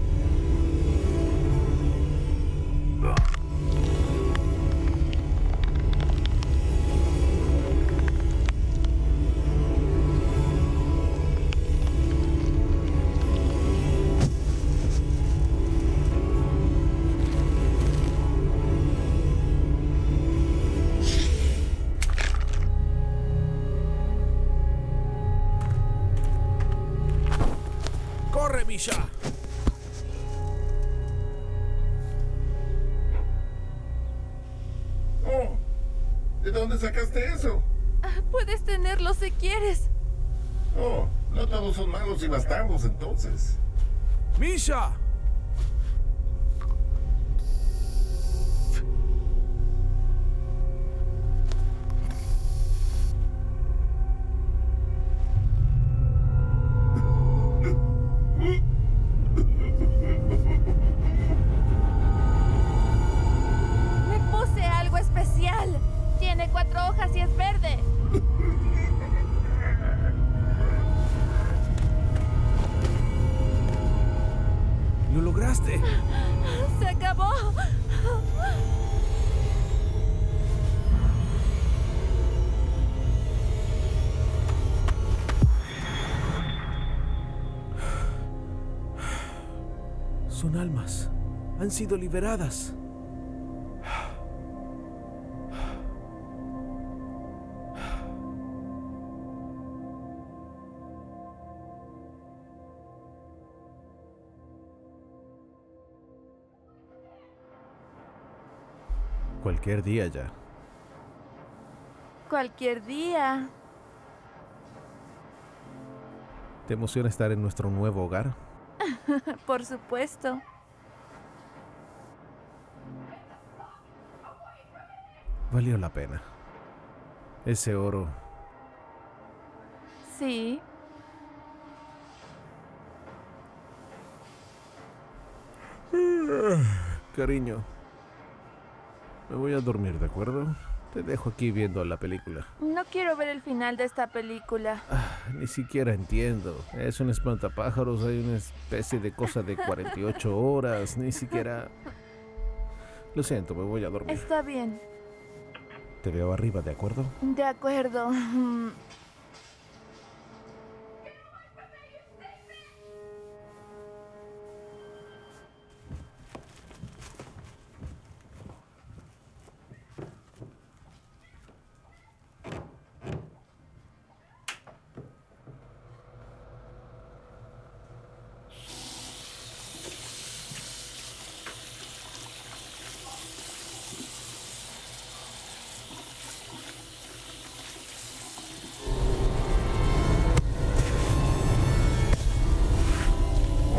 ¡Corre, Misha! Oh, ¿de dónde sacaste eso? Puedes tenerlo si quieres. Oh, no todos son malos y bastardos entonces. ¡Misha! Le puse algo especial. Tiene 4 hojas y es verde. ¡Lo lograste! Se acabó. Son almas. Han sido liberadas. Cualquier día ya. Cualquier día. ¿Te emociona estar en nuestro nuevo hogar? Por supuesto. Valió la pena. Ese oro. Sí. Cariño, me voy a dormir, ¿de acuerdo? Te dejo aquí viendo la película. No quiero ver el final de esta película. Ni siquiera entiendo. Es un espantapájaros, hay una especie de cosa de 48 horas, ni siquiera... Lo siento, me voy a dormir. Está bien. Te veo arriba, ¿de acuerdo? De acuerdo.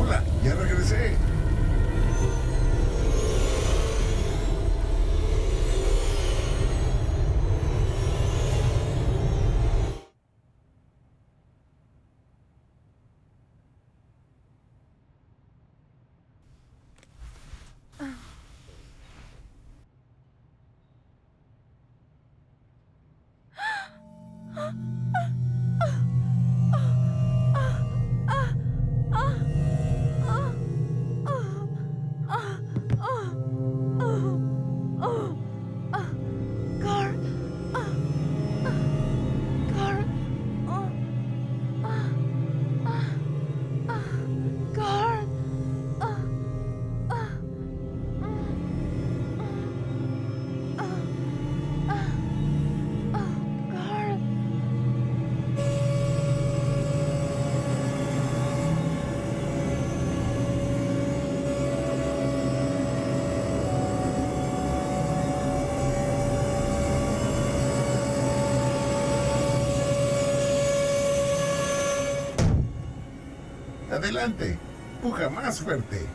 Hola, ya regresé. Adelante, puja más fuerte.